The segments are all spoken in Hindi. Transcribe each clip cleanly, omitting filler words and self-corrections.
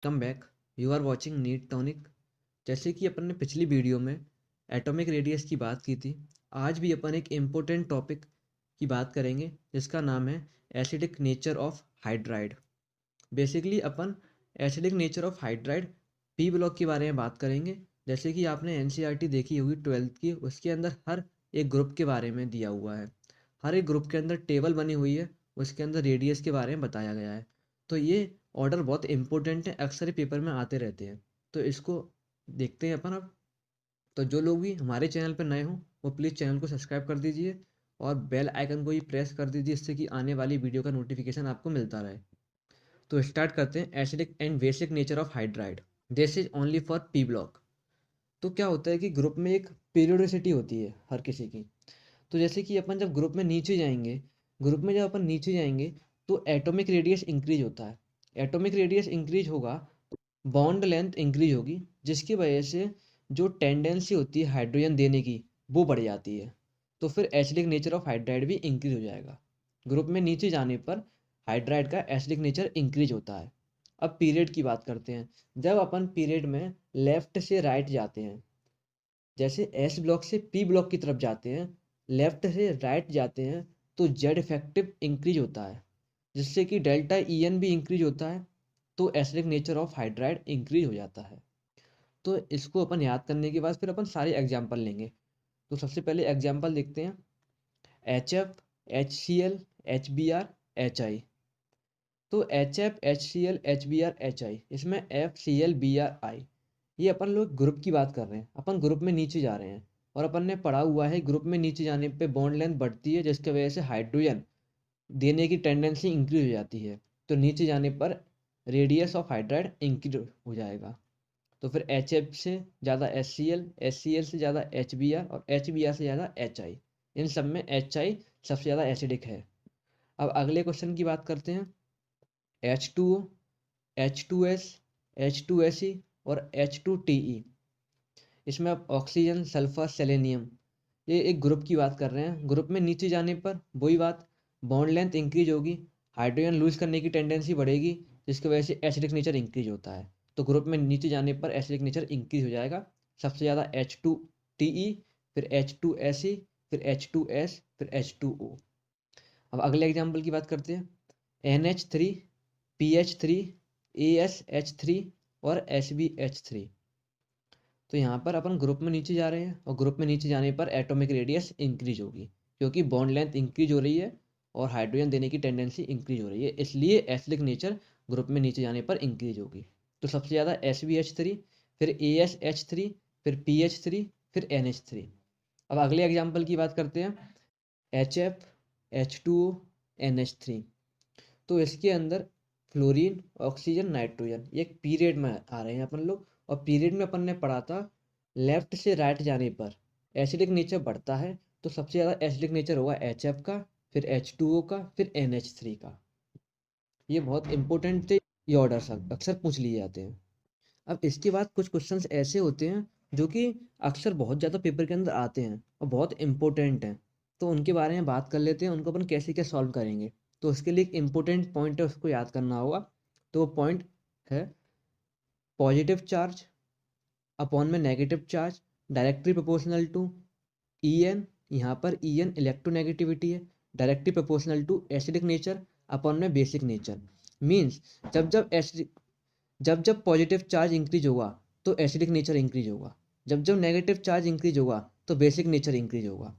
Come back. You are watching NEET Tonic. जैसे कि अपन ने पिछली वीडियो में एटॉमिक रेडियस की बात की थी, आज भी अपन एक इम्पोर्टेंट टॉपिक की बात करेंगे जिसका नाम है acidic nature of hydride. Basically upon acidic nature of hydride P block के बारे में बात करेंगे। जैसे कि आपने एनसीईआरटी देखी होगी 12th की, उसके अंदर हर एक ग्रुप के बारे में दिया हुआ है। हर एक ग्रुप के अंदर टेबल बनी हुई है, उसके अंदर रेडियस के बारे में बताया गया है। तो ये ऑर्डर बहुत इंपॉर्टेंट है, अक्सर पेपर में आते रहते हैं। तो इसको देखते हैं अपन अब। तो जो लोग भी हमारे चैनल पर नए हों वो प्लीज़ चैनल को सब्सक्राइब कर दीजिए और बेल आइकन को भी प्रेस कर दीजिए, जिससे कि आने वाली वीडियो का नोटिफिकेशन आपको मिलता रहे। तो स्टार्ट करते हैं acidic and basic nature of hydride. This is only for P block. तो क्या होता है कि ग्रुप में एक पीरियोडिसिटी होती है हर किसी की। तो जैसे कि अपन जब ग्रुप में नीचे जाएंगे, ग्रुप में जब अपन नीचे जाएंगे तो एटॉमिक रेडियस इंक्रीज होता है। एटॉमिक रेडियस इंक्रीज होगा, बॉन्ड लेंथ इंक्रीज होगी, जिसकी वजह से जो टेंडेंसी होती है हाइड्रोजन देने की वो बढ़ जाती है। तो फिर एसिडिक नेचर ऑफ हाइड्राइड भी इंक्रीज हो जाएगा। ग्रुप में नीचे जाने पर हाइड्राइड का एसिडिक नेचर इंक्रीज होता है। अब पीरियड की बात करते हैं। जब अपन पीरियड में लेफ्ट से राइट जाते हैं, जैसे एस ब्लॉक से पी ब्लॉक की तरफ जाते हैं, लेफ्ट से राइट जाते हैं, तो जेड इफेक्टिव इंक्रीज होता है, जिससे कि डेल्टा ई एन भी इंक्रीज होता है। तो acidic nature of hydride increase हो जाता है। तो इसको अपन याद करने के बाद फिर अपन सारे एग्जाम्पल लेंगे। तो सबसे पहले एग्जाम्पल देखते हैं। H F, H C L, H B R, H I. तो H F, H C L, H B R, H I, इसमें F C L B R I, ये अपन लोग ग्रुप की बात कर रहे हैं। अपन ग्रुप में नीचे जा रहे हैं और अपन ने पढ़ा हुआ है ग्रुप में नीचे जाने पे बॉन्ड लेंथ बढ़ती है, जिसकी वजह से हाइड्रोजन देने की टेंडेंसी इंक्रीज हो जाती है। तो नीचे जाने पर रेडियस ऑफ हाइड्राइड इंक्रीज हो जाएगा। तो फिर एच एफ से ज़्यादा एच सी एल से ज़्यादा एच बी आर और एच बी आर से ज़्यादा एच आई। इन सब में एच आई सबसे ज़्यादा एसिडिक है। अब अगले क्वेश्चन की बात करते हैं। H two O, H two S, H two S E और एच टू टी ई। इसमें अब ऑक्सीजन, सल्फर, सेलेनियम, ये एक ग्रुप की बात कर रहे हैं। ग्रुप में नीचे जाने पर वही बात, बॉन्ड लेंथ इंक्रीज होगी, हाइड्रोजन लूज करने की टेंडेंसी बढ़ेगी, जिसकी वजह से एसिडिक नेचर इंक्रीज होता है। तो ग्रुप में नीचे जाने पर एसिडिक नेचर इंक्रीज हो जाएगा। सबसे ज़्यादा एच टू टी ई, फिर एच टू एस ई, फिर एच टू एस, फिर एच टू ओ। अब अगले एग्जाम्पल की बात करते हैं। N H three, P H three, A S H three और एस बी एच थ्री। तो यहाँ पर अपन ग्रुप में नीचे जा रहे हैं और ग्रुप में नीचे जाने पर एटॉमिक रेडियस इंक्रीज होगी, क्योंकि बॉन्ड लेंथ इंक्रीज हो रही है और हाइड्रोजन देने की टेंडेंसी इंक्रीज हो रही है, इसलिए एसिडिक नेचर ग्रुप में नीचे जाने पर इंक्रीज होगी। तो सबसे ज़्यादा एस बी एच थ्री, फिर ए एस एच थ्री, फिर पी एच थ्री, फिर एन एच थ्री। अब अगले एग्जाम्पल की बात करते हैं। H F, H two O, N H three. तो इसके अंदर फ्लोरीन, ऑक्सीजन, नाइट्रोजन, ये एक पीरियड में आ रहे हैं अपन लोग। और पीरियड में अपन ने पढ़ा था लेफ्ट से राइट जाने पर एसिडिक नेचर बढ़ता है। तो सबसे ज़्यादा एसिडिक नेचर होगा एच एफ का, फिर एच टू ओ का, फिर एन एच थ्री का। ये बहुत इंपॉर्टेंट थे, ये ऑर्डर अक्सर पूछ लिए जाते हैं। अब इसके बाद कुछ क्वेश्चंस ऐसे होते हैं जो कि अक्सर बहुत ज़्यादा पेपर के अंदर आते हैं और बहुत इंपॉर्टेंट हैं। तो उनके बारे में बात कर लेते हैं, उनको अपन कैसे क्या सॉल्व करेंगे। तो उसके लिए एक इम्पोर्टेंट पॉइंट है, उसको याद करना होगा। तो वो पॉइंट है पॉजिटिव चार्ज अपॉन में negative charge directly proportional to E N. यहाँ पर ई एन इलेक्ट्रोनेगेटिविटी है, directly proportional to acidic nature upon में बेसिक नेचर। मीन्स जब जब एसिडिक जब जब पॉजिटिव चार्ज इंक्रीज होगा तो एसिडिक नेचर इंक्रीज होगा, जब जब नेगेटिव चार्ज इंक्रीज होगा तो बेसिक नेचर इंक्रीज होगा।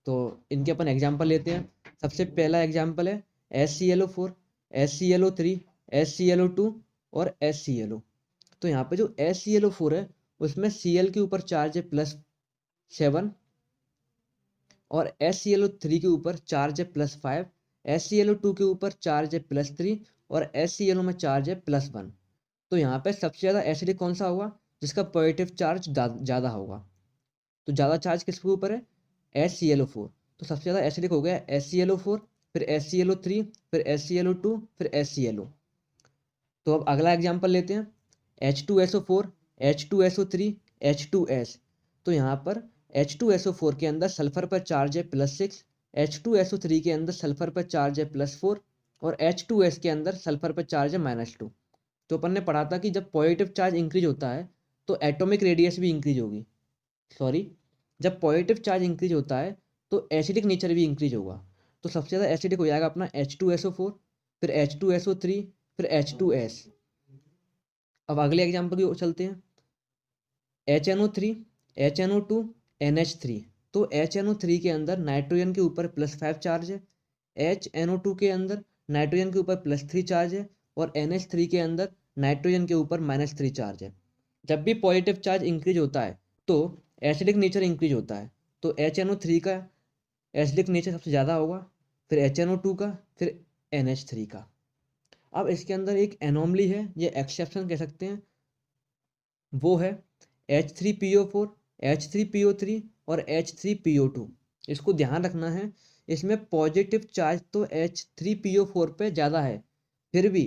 तो इनके अपन एग्जांपल लेते हैं। सबसे पहला एग्जांपल है HClO4, HClO3, HClO2 और HClO। तो यहाँ पे जो HClO4 है उसमें Cl के ऊपर चार्ज है +7 और HClO3 के ऊपर चार्ज है +5, HClO2 के ऊपर चार्ज है +3 और HClO में चार्ज है +1। तो यहाँ पे सबसे ज़्यादा एसिडिक कौन सा होगा, जिसका पॉजिटिव चार्ज ज़्यादा होगा। तो ज़्यादा चार्ज किसके ऊपर है, HClO4। तो सबसे ज़्यादा एसिडिक हो गया HClO4, फिर HClO3, फिर HClO2, फिर HClO। तो अब अगला एग्जाम्पल लेते हैं। H2SO4, H2SO3, H2S। तो यहाँ पर H2SO4 के अंदर सल्फर पर चार्ज है +6, H2SO3 के अंदर सल्फर पर चार्ज है +4 और H2S के अंदर सल्फर पर चार्ज है -2। तो अपन ने पढ़ा था कि जब पॉजिटिव चार्ज इंक्रीज होता है तो एटॉमिक रेडियस भी इंक्रीज होगी। सॉरी, जब पॉजिटिव चार्ज इंक्रीज होता है तो एसिडिक नेचर भी इंक्रीज होगा। तो सबसे ज़्यादा एसिडिक हो जाएगा अपना H2SO4, फिर H2SO3, फिर H2S। अब अगले एग्जाम्पल की ओर चलते हैं। HNO3, HNO2, NH3। तो HNO3 के अंदर नाइट्रोजन के ऊपर +5 चार्ज है, HNO2 के अंदर नाइट्रोजन के ऊपर +3 चार्ज है, और NH3 के अंदर नाइट्रोजन के ऊपर -3 चार्ज है। जब भी पॉजिटिव चार्ज इंक्रीज होता है तो एसिडिक नेचर इंक्रीज होता है। तो HNO3 का एसिडिक नेचर सबसे ज़्यादा होगा, फिर HNO2 का, फिर NH3 का। अब इसके अंदर एक एनोमली है, ये एक्सेप्शन कह सकते हैं, वो है H3PO4, H3PO3 और H3PO2। इसको ध्यान रखना है, इसमें पॉजिटिव चार्ज तो H3PO4 पे ज़्यादा है, फिर भी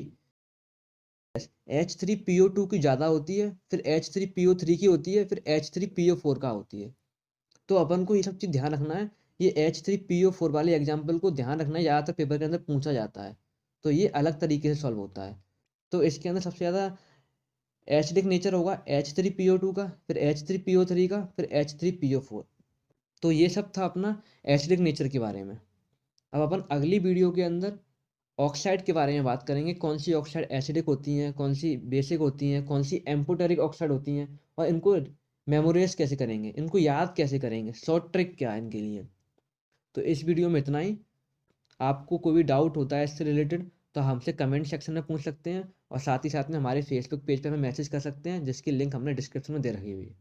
H3PO2 की ज़्यादा होती है, फिर H3PO3 की होती है, फिर H3PO4 का होती है। तो अपन को ये सब चीज़ ध्यान रखना है। ये H3PO4 वाले एग्जाम्पल को ध्यान रखना है, ज़्यादातर पेपर के अंदर पूछा जाता है, तो ये अलग तरीके से सॉल्व होता है। तो इसके अंदर सबसे ज़्यादा एसिडिक नेचर होगा H3PO2 का, फिर H3PO3 का, फिर H3PO4। तो ये सब था अपना एसिडिक नेचर के बारे में। अब अपन अगली वीडियो के अंदर ऑक्साइड के बारे में बात करेंगे, कौन सी ऑक्साइड एसिडिक होती हैं, कौन सी बेसिक होती हैं, कौन सी एम्फोटेरिक ऑक्साइड होती हैं, और इनको मेमोराइज कैसे करेंगे, इनको याद कैसे करेंगे, शॉर्ट ट्रिक क्या है इनके लिए। तो इस वीडियो में इतना ही। आपको कोई भी डाउट होता है इससे रिलेटेड तो हमसे कमेंट सेक्शन में पूछ सकते हैं, और साथ ही साथ में हमारे फेसबुक पेज पर हमें मैसेज कर सकते हैं, जिसकी लिंक हमने डिस्क्रिप्शन में दे रखी हुई है।